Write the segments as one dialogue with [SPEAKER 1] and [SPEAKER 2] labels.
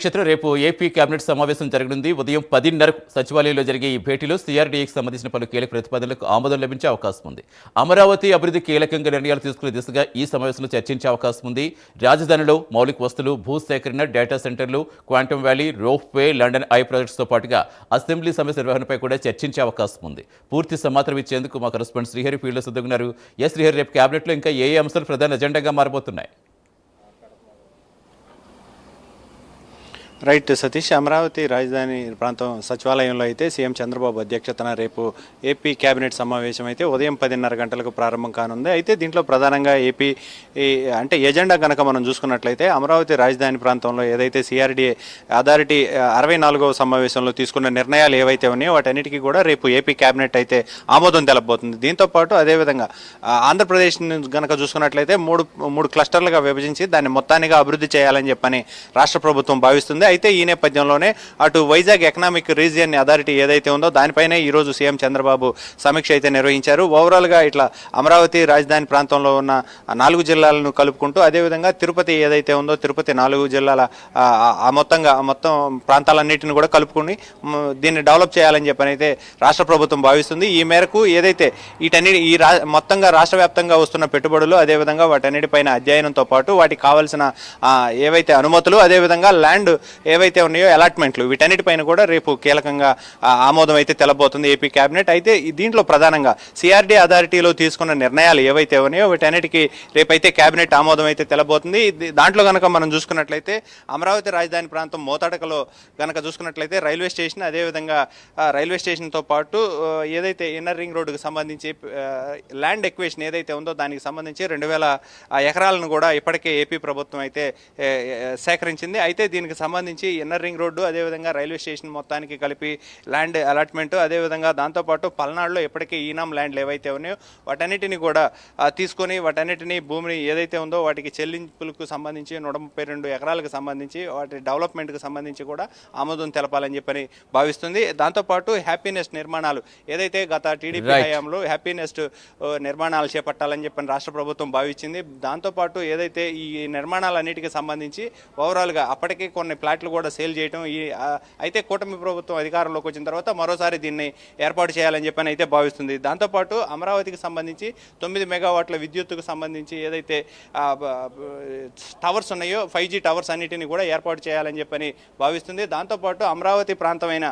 [SPEAKER 1] క్షేత్రం రేపు AP cabinet సమావేశం జరగనుంది. ఉదయం 10:30కు సచివాలయంలో జరిగే ఈ భేటీలో సిఆర్డీఏకి సంబంధించిన పలు కీలక ప్రతిపాదనలకు ఆమోదం లభించే అవకాశం ఉంది. అమరావతి అభివృద్ధి కీలకంగా నిర్ణయాలు తీసుకునే దిశగా ఈ సమావేశంలో చర్చించే అవకాశం ఉంది. రాజధానిలో మౌలిక వస్తువులు, భూసేకరణ, డేటా సెంటర్లు, quantum valley, ropeway, London Eye ప్రాజెక్ట్స్తో పాటుగా అసెంబ్లీ సమావేశ నిర్వహణపై కూడా చర్చించే అవకాశం ఉంది. పూర్తి సమాచారం ఇచ్చేందుకు మా కరెస్పాండెంట్ శ్రీహరి ఫీల్డ్లో సిద్ధంగా. శ్రీహరి, రేపు కేబినెట్లో ఇంకా ఏ అంశాలు ప్రధాన ఎజెండాగా మారబోతున్నాయి?
[SPEAKER 2] రైట్ సతీష్, అమరావతి రాజధాని ప్రాంతం సచివాలయంలో అయితే సీఎం చంద్రబాబు అధ్యక్షతన రేపు ఏపీ కేబినెట్ సమావేశం అయితే ఉదయం 10:30 గంటలకు ప్రారంభం కానుంది. అయితే దీంట్లో ప్రధానంగా ఏపీ అంటే ఎజెండా కనుక మనం చూసుకున్నట్లయితే అమరావతి రాజధాని ప్రాంతంలో ఏదైతే సిఆర్డీఏ అథారిటీ 64వ సమావేశంలో తీసుకున్న నిర్ణయాలు ఏవైతే ఉన్నాయో వాటన్నిటికీ కూడా రేపు ఏపీ కేబినెట్ అయితే ఆమోదం తెలపబోతుంది. దీంతోపాటు అదేవిధంగా ఆంధ్రప్రదేశ్ కనుక చూసుకున్నట్లయితే మూడు క్లస్టర్లుగా విభజించి దాన్ని మొత్తానిగా అభివృద్ధి చేయాలని చెప్పని రాష్ట్ర ప్రభుత్వం భావిస్తుంది. అయితే ఈ నేపథ్యంలోనే అటు వైజాగ్ ఎకనామిక్ రీజియన్ అథారిటీ ఏదైతే ఉందో దానిపైనే ఈరోజు సీఎం చంద్రబాబు సమీక్ష అయితే నిర్వహించారు. ఓవరాల్గా ఇట్లా అమరావతి రాజధాని ప్రాంతంలో ఉన్న 4 జిల్లాలను కలుపుకుంటూ అదేవిధంగా తిరుపతి ఏదైతే ఉందో తిరుపతి 4 జిల్లాల మొత్తం ప్రాంతాలన్నింటిని కూడా కలుపుకుని దీన్ని డెవలప్ చేయాలని చెప్పని అయితే రాష్ట్ర ప్రభుత్వం భావిస్తుంది. ఈ మేరకు ఏదైతే వీటన్నిటి మొత్తంగా రాష్ట్ర వ్యాప్తంగా వస్తున్న పెట్టుబడులు అదేవిధంగా వాటన్నిటిపైన అధ్యయనంతో పాటు వాటికి కావాల్సిన ఏవైతే అనుమతులు అదేవిధంగా ల్యాండ్ ఏవైతే ఉన్నాయో అలాట్మెంట్లు వీటన్నిటిపైన కూడా రేపు కీలకంగా ఆమోదం అయితే తెలబోతుంది ఏపీ కేబినెట్. అయితే దీంట్లో ప్రధానంగా సిఆర్డీ అథారిటీలో తీసుకున్న నిర్ణయాలు ఏవైతే ఉన్నాయో వీటన్నిటికీ రేపైతే కేబినెట్ ఆమోదం అయితే తెలబోతుంది. దాంట్లో కనుక మనం చూసుకున్నట్లయితే అమరావతి రాజధాని ప్రాంతం మోతాడకలో కనుక చూసుకున్నట్లయితే రైల్వే స్టేషన్ అదేవిధంగా రైల్వే స్టేషన్తో పాటు ఏదైతే ఇన్నర్ రింగ్ రోడ్డుకు సంబంధించి ల్యాండ్ ఎక్వేషన్ ఏదైతే ఉందో దానికి సంబంధించి 2000 ఎకరాలను కూడా ఇప్పటికే ఏపీ ప్రభుత్వం అయితే సేకరించింది. అయితే దీనికి సంబంధించి ఇన్నర్ రింగ్ రోడ్డు అదేవిధంగా రైల్వే స్టేషన్ మొత్తానికి కలిపి ల్యాండ్ అలాట్మెంట్ అదేవిధంగా దాంతోపాటు పల్నాడులో ఇప్పటికే ఈనాం ల్యాండ్లు ఏవైతే ఉన్నాయో వాటన్నిటిని కూడా తీసుకొని వాటన్నిటిని భూమిని ఏదైతే ఉందో వాటికి చెల్లింపులకు సంబంధించి 132 ఎకరాలకు సంబంధించి వాటి డెవలప్మెంట్కి సంబంధించి కూడా ఆమోదం తెలపాలని చెప్పని భావిస్తుంది. దాంతోపాటు హ్యాపీనెస్ట్ నిర్మాణాలు ఏదైతే గత టీడీపీ హయాంలో హ్యాపీనెస్ట్ నిర్మాణాలు చేపట్టాలని చెప్పని రాష్ట్ర ప్రభుత్వం భావించింది. దాంతోపాటు ఏదైతే ఈ నిర్మాణాలన్నిటికీ సంబంధించి ఓవరాల్గా అప్పటికే కొన్ని ప్లాట్లు కూడా సేల్ చేయడం అయితే కూటమి ప్రభుత్వం అధికారంలోకి వచ్చిన తర్వాత మరోసారి దీన్ని ఏర్పాటు చేయాలని చెప్పని అయితే భావిస్తుంది. దాంతోపాటు అమరావతికి సంబంధించి 9 మెగావాట్ల విద్యుత్తుకు సంబంధించి ఏదైతే టవర్స్ ఉన్నాయో 5G టవర్స్ అన్నిటిని కూడా ఏర్పాటు చేయాలని చెప్పని భావిస్తుంది. దాంతోపాటు అమరావతి ప్రాంతమైన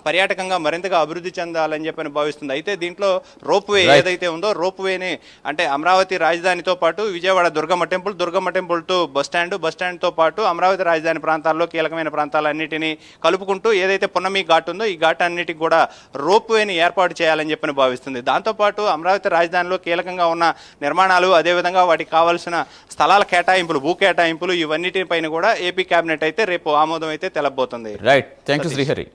[SPEAKER 2] పర్యాటకంగా మరింతగా అభివృద్ధి చెందాలని చెప్పని భావిస్తుంది. అయితే దీంట్లో రోప్వే ఏదైతే ఉందో రోప్వేని అంటే అమరావతి రాజధానితో పాటు విజయవాడ దుర్గమ్మ టెంపుల్ టు బస్టాండ్తో పాటు అమరావతి రాజధాని ప్రాంతాల్లో కీలకమైన ప్రాంతాలన్నిటినీ కలుపుకుంటూ ఏదైతే పున్నమి ఘాట్ ఉందో ఈ ఘాట్ అన్నిటికి కూడా రోప్వేని ఏర్పాటు చేయాలని చెప్పని భావిస్తుంది. దాంతోపాటు అమరావతి రాజధానిలో కీలకంగా ఉన్న నిర్మాణాలు అదేవిధంగా వాటికి కావాల్సిన స్థలాల కేటాయింపులు భూ కేటాయింపులు ఇవన్నిటిపైన కూడా ఏపీ కేబినెట్ అయితే రేపు ఆమోదం అయితే తెలబోతుంది.
[SPEAKER 1] Right, thank you Srihari.